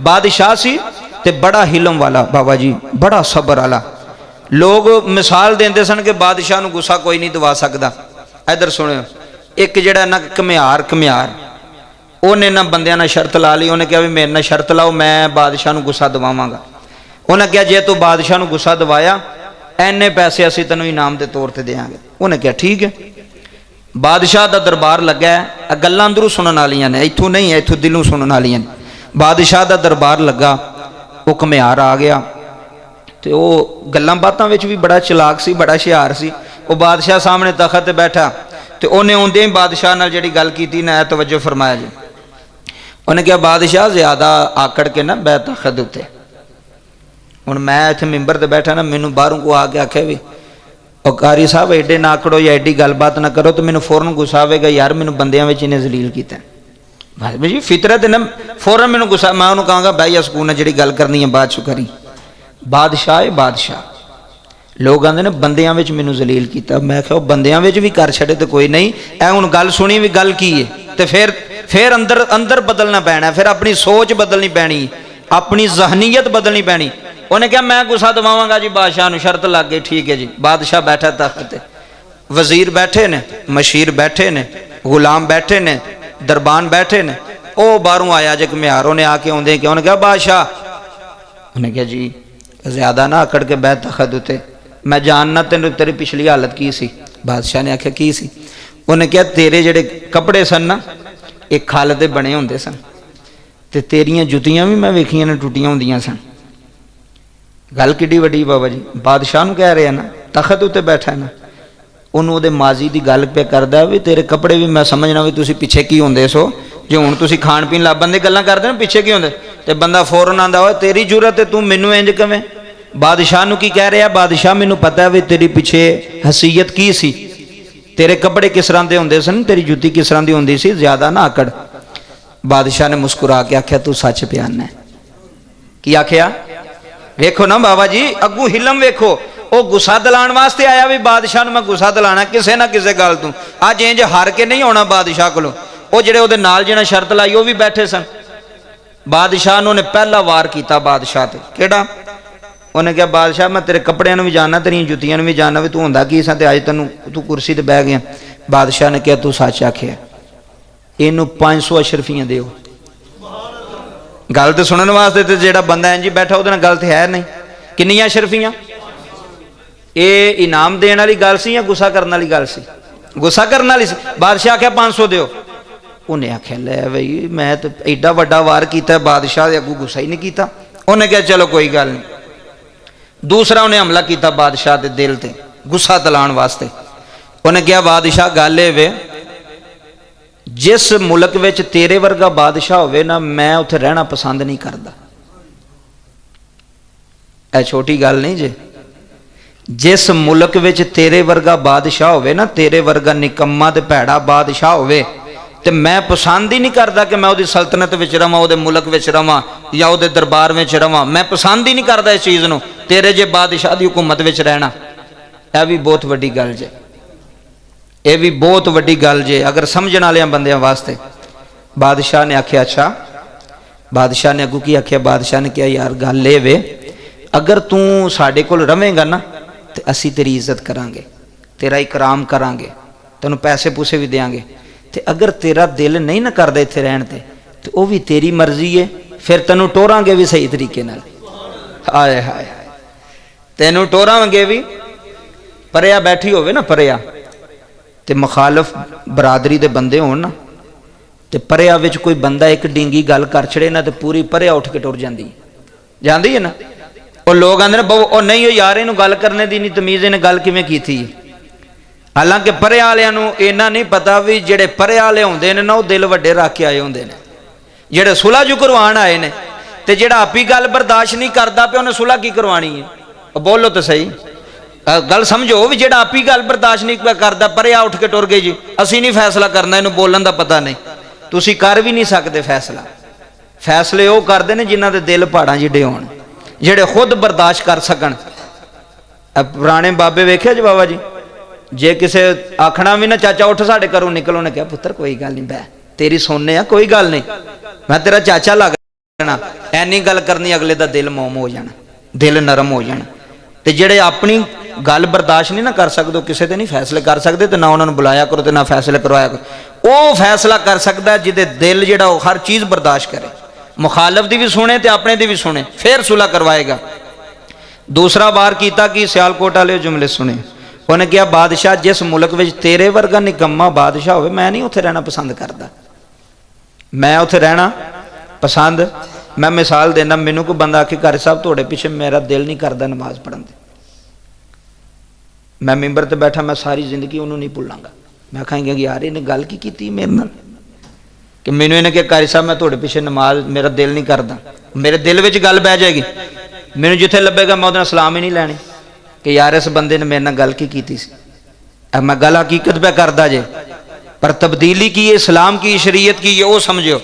बादशाह सी ते बड़ा हिलम वाला बाबा जी, बड़ा सबर वाला। लोग मिसाल देंदे सन कि बादशाह नूं गुस्सा कोई नहीं दवा सकता। इधर सुनियो, एक जिहड़ा ना घमियार उन्हें ना बंदियां नाल शर्त ला ली। उन्हें कहा भी मेरे नाल शर्त लाओ, मैं बादशाह नूं गुस्सा दवावांगा। उन्हें कहा जे तू बादशाह नूं गुस्सा दवाया इन्ने पैसे असीं तैनूं इनाम के तौर पर देंगे। उन्हें कहा ठीक है। बादशाह का दरबार लगा है, गल्लां अंदरों सुनने वालियां ने, इत्थों नहीं है, इत्थों दिलों सुनने वालियां ने। बादशाह का दरबार लगा, वो घमियार आ गया तो वह गल्लां बातां विच भी बड़ा चलाक सी, बड़ा हुशियार सी। वो बादशाह सामने तखत ते बैठा तो उन्हें आउंदे ही बादशाह नाल जिहड़ी गल कीती ना, तवज्जो फरमाया जी। उन्हें कहा बादशाह ज़्यादा आकड़ के ना बै तखत उत्ते, हुण मैं इत्थे मिंबर ते बैठा ना, मैनूं बाहरों को आके आखे भी और कारी साहब एडे ना आकड़ो या एडी गलबात ना करो, तो मैनूं फौरन गुस्सा आवेगा, यार मैनूं बंदियां विच इन्हें जलील कीता। भाई जी फितरत है ना, फौरन मैनूं गुस्सा, मैं उन्होंने कहांगा बह जा सकून है, जिहड़ी गल करनी है बाद चों करी। बादशाह है बादशाह, लोग आंदे ने बंदियां विच मैनूं जलील कीता। मैं आख्या बंदियां विच भी कर छड़े तो कोई नहीं, ऐ हुण गल सुनी भी गल की है, तो फिर अंदर अंदर बदलना पैना, फिर अपनी सोच बदलनी पैनी, अपनी जहनीयत बदलनी पैनी। उन्हें कहा मैं गुस्सा दवावांगा जी बादशाह नूं, शर्त लग गई, ठीक है जी। बादशाह बैठा तख्त ते, वजीर बैठे ने, मशीर बैठे ने, गुलाम बैठे ने, दरबान बैठे ने। ओ बाहरों आया जे घमियार, उन्हें आके आउंदे कि उन्हें कहा बादशाह, उन्हें कहा जी ज्यादा ना आकड़ के बैठ तखत उत्ते, मैं जानना तेन तेरी पिछली हालत की सी। बादशाह ने आख्या की सी? उन्हें कहा तेरे जेडे कपड़े सन ना एक खल दे बने होंदे सन, ते तेरियां जुतियां भी मैं वेखियां ने टुटियां होंदियां सन। गल किड्डी वड्डी बाबा जी, बादशाह नूं कह रहे हैं ना, तखत उत्ते बैठा है ना, उन्होंने उहदे माजी की गल पे करदा भी तेरे कपड़े भी मैं समझना भी तुसीं पिछे की होंदे सो, जो हुण तुसीं खाण पीण ला बंदे गल्लां करदे ना पिछे की होंदे, ते बंदा फौरन आंदा होए तेरी जरूरत है तू मैनूं इंज कवें। बादशाह नूं की कह रहा, बादशाह मैनूं पता है भी तेरी पिछे हसीयत की सी, तेरे कपड़े किस तरह के होंदे सन, तेरी जुत्ती किस तरह की होंदी सी, ज्यादा ना आकड़। बादशाह ने मुस्कुरा के आख्या तू सच प्याना है। की आख्या? वेखो ना बाबा जी, अगू हिलम वेखो, वो गुस्सा दिलाने वास्ते आया भी बादशाह नूं मैं गुस्सा दिलाना किसी ना किसी गल तूं, अज इंज हार के नहीं आना बादशाह कोलों। वो जिहड़े उहदे नाल जिहड़ा शर्त लाई वो भी बैठे सन। बादशाह ने पहला वार किया बादशाह ते, केड़ा? उन्हें कहा बादशाह मैं तेरे कपड़ियां भी जानना, तेरी जुतियां भी जानना भी तू होंदा की सा, ते अज तैनूं तू कुर्सी ते बह गया। बादशाह ने कहा तू सच आखिया, इनू 500 अशरफियां दिओ। गल तो सुनने वास्ते तो जो बंदा इंज बैठा वो गल तो है नहीं। किन्नियां अशरफियां? ये इनाम देने वाली गल सी या गुस्सा करने वाली गल सी? गुस्सा करने वाली सी। बादशाह आख्या 500 दिओ। उन्हें आख्या लै बई मैं तो एडा वड्डा वार किया, बादशाह दे अगू गुस्सा ही नहीं किया। उन्हें कहा चलो कोई गल नहीं। दूसरा उन्हें हमला किया बादशाह के दिल से गुस्सा दिलाने वास्ते। उन्हें कहा बादशाह गल ये वे, जिस मुल्क विच तेरे वर्गा बादशाह होवे ना, मैं उत्थे रहना पसंद नहीं करता। ऐ छोटी गल नहीं जे। जिस मुल्क विच तेरे वर्गा बादशाह होवे ना, तेरे वर्गा निकम्मा ते भैड़ा बादशाह होवे, ते मैं पसंद ही नहीं करता कि मैं उहदी सल्तनत विच रवां, उहदे मुल्क विच रवां या उहदे दरबार विच रवां। मैं पसंद ही नहीं करता इस चीज़ नूं, तेरे जे बादशाह दी हुकूमत विच रहना। यह भी बहुत वड्डी गल जे, यह भी बहुत वड्डी गल जे अगर समझण वालियां बंदियां वास्ते। बादशाह ने आख्या अच्छा। बादशाह ने अगू की आख्या? बादशाह ने कहा यार गल ये वे, अगर तू साडे कोल रवेंगा ना तो असी तेरी इज्जत करांगे, तेरा इकराम करांगे, तैनूं पैसे पूसे भी देंगे। ते अगर तेरा दिल नहीं ना करदा इत्थे रहण ते, तो वह भी तेरी मर्जी है, फिर तैनूं टोरांगे भी सही तरीके नाल। हाय हाय हाय, तैनूं टोरांगे भी। परिया बैठी होवे ना, परिया ते मुखालफ बरादरी दे बंदे होण ना, ते परिया विच कोई बंदा एक डींगी गल कर छड़े ना, तो पूरी परिया उठ के टुर जांदी है ना। वो लोग आंदे ने ओ नहीं हो यार, इहनूं गल करने दी नहीं तमीज़, इहने गल किवें कीती। हालांकि परे वालियां नूं इन्ना नहीं पता भी जिहड़े परे वाले होंदे ने ना, वो दिल वड्डे रख के आए होंदे ने। जिहड़े सुलह जो करवाण आए ने, ते जिहड़ा आपी गल बर्दाश्त नहीं करदा पे, उन्हें सुलह की करवानी है? बोलो तो सही, गल समझो भी जिहड़ा आपी गल बर्दाश्त नहीं करदा, परे आ उठ के टुर गए जी, असीं नहीं फैसला करना, इहनूं बोलण दा पता नहीं। तुसीं कर भी नहीं सकते फैसला। फैसले वो करते हैं जिन्हां दे दिल पहाड़ां जिड्डे होण, जिहड़े खुद बर्दाश्त कर सकण। पुराने बाबे वेखे जी बाबा जी, जे किसे आखना भी ना चाचा उठ साडे घरों निकल, उन्हें कहा पुत्र कोई गल नहीं, बह तेरी सुनने आ, कोई गल नहीं, मैं तेरा चाचा लग लेना, ऐनी गल करनी अगले का दिल मोम हो जाना, दिल नरम हो जाना। तो जेड़े अपनी गल बर्दाश्त नहीं ना कर सकते, किसी से नहीं फैसले कर सकते, तो ना उन्होंने बुलाया करो तो ना फैसले करवाया करो। वो फैसला कर सकता है जिदे दिल जेड़ा हर चीज़ बर्दाश्त करे, मुखालफ की भी सुने तो अपने की भी सुने, फिर सुलह करवाएगा। दूसरा बार किया कि सियालकोट वाले जुमले सुने, उन्हें कहा बादशाह जिस मुल्क में तेरे वर्गा निकम्मा बादशाह हो, मैं नहीं उत्थे रहना पसंद करता, मैं उत्थे रहना पसंद। मैं मिसाल देना, मैनू कोई बंदा आके कारी साहब थोड़े पीछे मेरा दिल नहीं करता नमाज पढ़न दे, मैं मैंबर ते बैठा, मैं सारी जिंदगी उन्होंने नहीं भुलांगा। मैं कहेंगे कि यार इन्हें गल की मेरे नाल कि मैनू इन्हें कहा कारी साहब मैं थोड़े पीछे नमाज, मेरा दिल नहीं करता, मेरे दिल में गल बह जाएगी, मैनू जिथे लभेगा मैं उहदे नाल सलाम ही नहीं लैनी कि यार इस बंदे ने मेरे नाल गल की सी। अब मैं गल हकीकत पे करदा जे, पर तब्दीली की है, इस्लाम की शरीयत की है, वो समझो।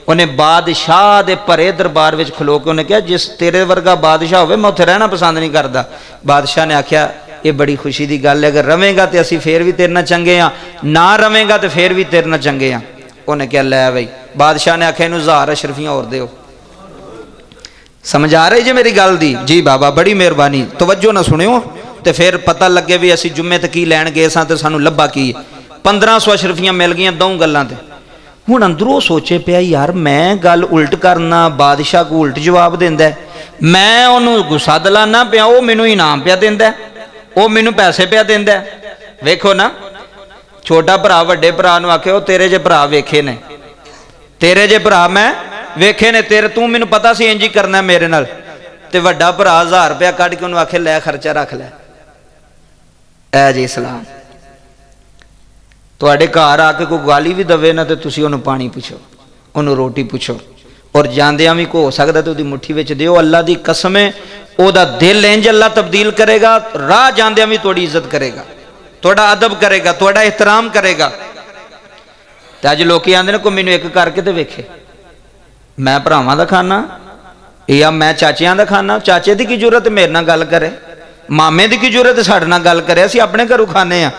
उन्हें बादशाह दे भरे दरबार में खलो के उन्हें कहा जिस तेरे वर्गा बादशाह होवे मैं उत्थे रहना पसंद नहीं करता। बादशाह ने आख्या ये बड़ी खुशी की गल है, अगर रवेगा तो असी फिर भी तेरे नाल चंगे हाँ, ना रवेगा तो फिर भी तेरे नाल चंगे हाँ। उन्हें क्या लै बई, बादशाह ने आख्या इनू 1000 अशरफियाँ होर दिओ। समझ आ रही जी मेरी गल दी? जी बाबा बड़ी मेहरबानी, तवज्जो ना सुनियो तो फिर पता लगे भी असी जुम्मे ते की लैन गए सां ते सानू लब्भा की 1500 अशरफियाँ मिल गई दो गल्लां ते। हुण अंदरों सोचे पिया यार मैं गल उल्ट करना, बादशाह को उल्ट जवाब देंदा, मैं उन्होंने गुस्सा दिलाना पिया, वो मैनू इनाम पिया देंदा, वो मैनू पैसे पिया देंदा। वेखो ना, छोटा भरा वड्डे भरा नूं आखे वो तेरे जे भरा वेखे ने, तेरे जे भरा मैं वेखे ने, तेरे तू मैनू पता सी इंज ही करना मेरे नाल, ते वड्डा भरा 1000 रुपया कढ़ के उन्होंने आखे लै खर्चा रख लै। ऐ जी इस्लाम। तुहाडे घर आके कोई गाली भी दवे ना तो तुसी उन्होंने पानी पुछो, उन्होंने रोटी पुछो, और जांदियां भी हो सकता तो मुट्ठी विच दिओ। अल्लाह की कसम है ओदा दिल इंज अल्लाह तब्दील करेगा, राह जांदियां भी थोड़ी इज्जत करेगा, थोड़ा अदब करेगा, थोड़ा एहतराम करेगा। तो अज लोग आते हैं कोई मैनू एक करके तो वेखे, मैं भरावां दा खाना या मैं चाचियां दा खाना, चाचे की जरूरत मेरे नाल गल करे, मामे की जरूरत साडे नाल गल करे, असीं अपने घरों खाने आ।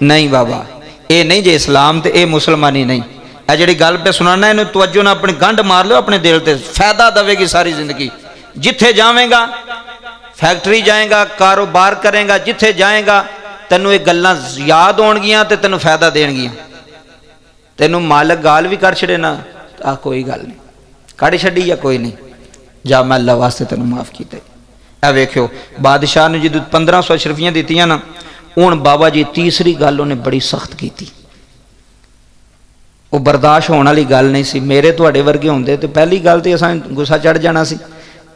नहीं बाबा ये नहीं जे इस्लाम तो ये मुसलमानी नहीं। है जी गल पे सुनाना, इन्हू तवज्जो ना अपनी गंढ मार लो अपने दिल से, फायदा देगी सारी जिंदगी। जिथे जावेगा फैक्ट्री जाएगा, कारोबार करेगा, जिथे जाएगा तेनों ये गल्लां याद होणगियां ते तेनों फायदा देणगियां। तेनों मालक गाल भी कर छड़े ना आ कोई गल नहीं, कढ़ छड़ी या कोई नहीं, जा मैं अल्लाह वास्ते तेनों माफ़ किया। ए वेख्यो बादशाह ने जो 1500 अशरफियाँ दित्तियां ना, हुण बाबा जी तीसरी गल उन्हें बड़ी सख्त की, वो बर्दाश्त होने वाली गल नहीं सी। मेरे तुहाडे वर्गे होंदे तो पहली गल तो असां गुस्सा चढ़ जाना सी,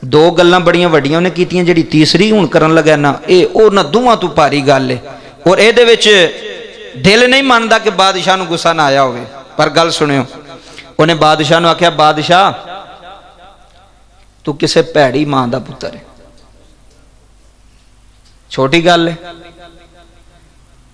दो गल्लां बड़ियां वड्डियां उन्हें कीतियां, जिहड़ी तीसरी हुण करन लगा ना ये उन्हां दोवां तो भारी गल है। और इहदे विच दिल नहीं मनदा कि बादशाह नूं गुस्सा ना आया होवे, पर गल सुनियो, उन्हें बादशाह नूं आख्या बादशाह तू किसे भैड़ी मां दा पुत्तर है, छोटी गल है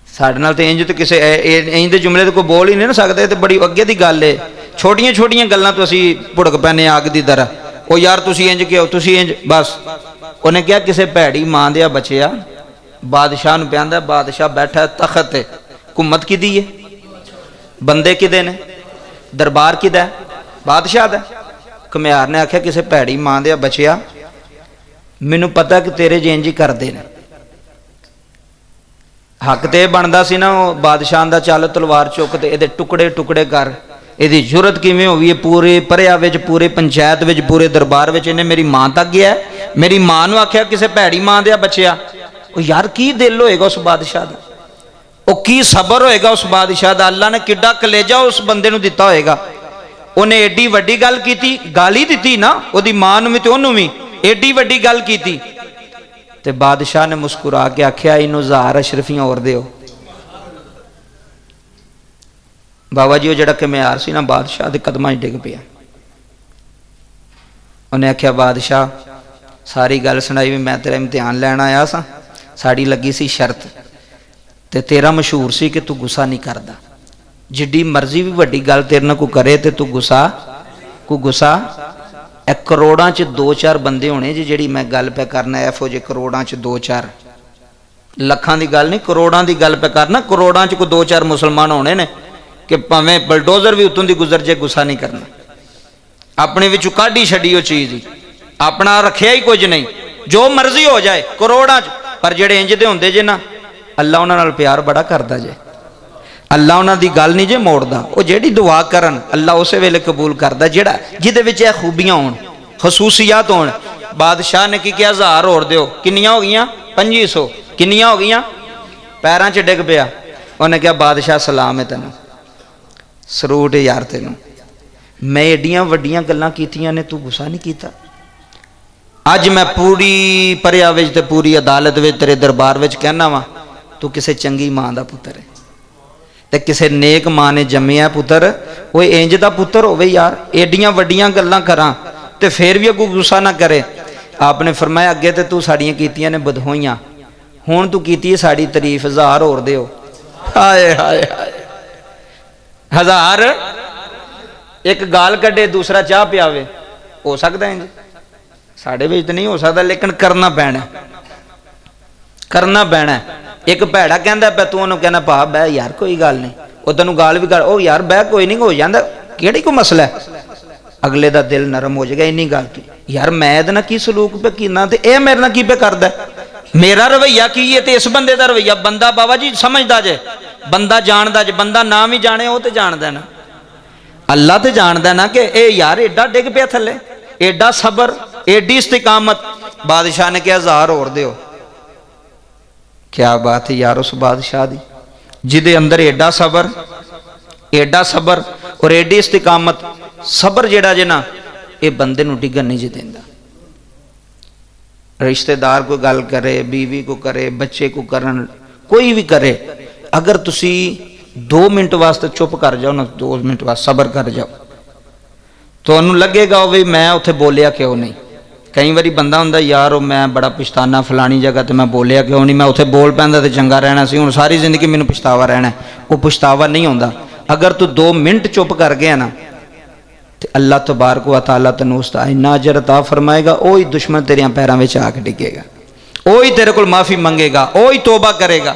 साडे नाल ते इंज तो किसी इंज दे जुमले तो कोई बोल ही नहीं ना सकते, तो बड़ी अगे की गल है। छोटियां छोटियां गल्लां तो असी भुड़क पैने आग की तरह, ओ यार तुसी इंज कहो तुसी इंज, बस उन्हें कहा किसी भैड़ी मां दिया बचिया बादशाह नूं पिआंदा, बादशाह बैठा तखत ते, हुकूमत किहदी है, बंदे किहदे ने, दरबार किहदा है, बादशाह दा। घुमियार ने आख्या किसी भैड़ी मां दिया बचिया मैनू पता कि तेरे जे इंज ही करदे ने, हक तो यह बनता सी ना बादशाह का चल तलवार चुक तो ये टुकड़े टुकड़े कर, यदी जरूरत किमें होगी पूरे परिया पूरे पंचायत में पूरे दरबार में इन्हें मेरी मां तक गया, मेरी मां नूं आख्या किसी भैड़ी मां दिया बचिया। वो यार की दिल होएगा उस बादशाह का, वो की सबर होएगा उस बादशाह का, अल्लाह ने किड्डा कलेजा उस बंदे नूं दिता होएगा। उन्हें एडी वड्डी गल की, गाली दी ना वो मां नूं भी ते उहनूं भी, एडी वड्डी गल की। ते बादशाह ने मुस्कुरा के आख्या इनू 1000 अशरफियाँ और दिओ। बाबा जी वो जड़ा घुमियार सी ना बादशाह के कदमां डिग पिया। उन्हें आख्या बादशाह सारी गल सुनाई भी मैं तेरा इम्तिहान लैन आया सा, साड़ी लगी सी शर्त, ते तेरा मशहूर सी कि तू गुस्सा नहीं करदा, जिड्डी मर्जी भी वड्डी गल तेरे नाल कोई करे तो तू गुस्सा करोड़ां च 2-4 बंदे होने जी जिहड़ी मैं गल पे करना, एफो जे करोड़ां च 2-4 लखां दी गल नहीं, करोड़ां दी गल पे करना, करोड़ां च कोई 2-4 मुसलमान होने ने कि भावें बलडोजर भी उत्तों दी गुजर जे गुस्सा नहीं करना। अपने विचों काढ़ी छड़ी वो चीज़ ही, अपना रखिया ही कुछ नहीं, जो मर्जी हो जाए करोड़ां च, पर जेड़े इंज दे होंदे जे ना, अल्लाह उन्हां नाल प्यार बड़ा करदा जे, अल्लाह उन्हां दी गल नहीं जे मोड़दा, वो जेड़ी दुआ करन अल्लाह उस वेले कबूल करदा जेड़ा जिहदे विच ये खूबियां होण, खसूसियात होण। बादशाह ने की किया, 1000 होर दिओ, किन्नियां हो गईयां? 2500। किन्नियां हो गईयां? पैरां च डिग पिया। उन्हें कहा बादशाह सलाम है तैनूं, सरूट है यार तैनूं, मैं एडियां वड्डियां गल्लां कीतियां ने, तू गुस्सा नहीं कीता? अज मैं पूरी परिया विच ते पूरी अदालत विच तेरे दरबार विच कहना वा, तू किसी चंगी मां दा पुत्तर है ते किसी नेक मां ने जम्मिया पुत्तर, वो इंज दा पुत्तर होवे यार, एडियां वड्डियां गल्लां करां ते फिर भी अगू गुस्सा ना करे। आपने फरमाया अगे तो तू साड़ियां कीतियां ने बधोइयां, हुण तू कीती है साड़ी तारीफ, 1000 होर दिओ। हाय हाय हाय, 1000 एक गाल कड्डे दूसरा चाह पियावे, हो सकता है इंज? साढ़े विच तो नहीं हो सकता, लेकिन करना पैना, करना पैना। एक भैड़ा कहता पै, तू उन्होंने कहना भा बह यार कोई गल नहीं, वो तेन गाल भी कर, ओ यार बह कोई नहीं हो जाता, केड़ी कोई मसला है, अगले का दिल नरम हो जाएगा। इन्नी गल की यार मैं ये ना की सलूक पे कीना, तो यह मेरे ना की पे करदा, मेरा रवैया की है तो इस बंदे का रवैया। बंदा बाबा जी समझदा जे, बंदा जानदा जे, बंदा ना भी जाने वो तो जानदा ना, अल्लाह तो जानदा ना कि ए यार एडा डिग पिया थले, एडा सबर, एडी इस्तिकामत। बादशाह ने कहा 1000 होर दिओ। क्या बात है यार उस बादशाह दी, जिदे अंदर एडा सबर, एडा सबर और एडी इस्तिकामत। सबर जेड़ा जे ना, ये बंदे नूं डिगन नहीं जे देंदा। रिश्तेदार कोई गल करे, बीवी को करे, बच्चे को करन, कोई भी करे, अगर तुसी 2 मिनट वास्ते चुप कर जाओ ना, 2 मिनट वास्ते सबर कर जाओ, तो उन्होंने लगेगा भी मैं उत्थे बोलिया क्यों नहीं। कई बारी बंदा हुंदा यार वो मैं बड़ा पछताना फलानी जगह तो मैं बोलिया क्यों नहीं, मैं उत्थे बोल पैंदा तो चंगा रहना सी, हुण सारी जिंदगी मैनूं पछतावा रहना। वो पछतावा नहीं होंदा, अगर तू 2 मिनट चुप कर गया ना, तो अल्लाह तबारक व तआला तैनूं उसदा इन्ना अजर अता फरमाएगा। वो ही दुश्मन तेरियां पैरां विच आके डिगेगा, वो ही तेरे कोल माफ़ी मंगेगा, वो ही तौबा करेगा।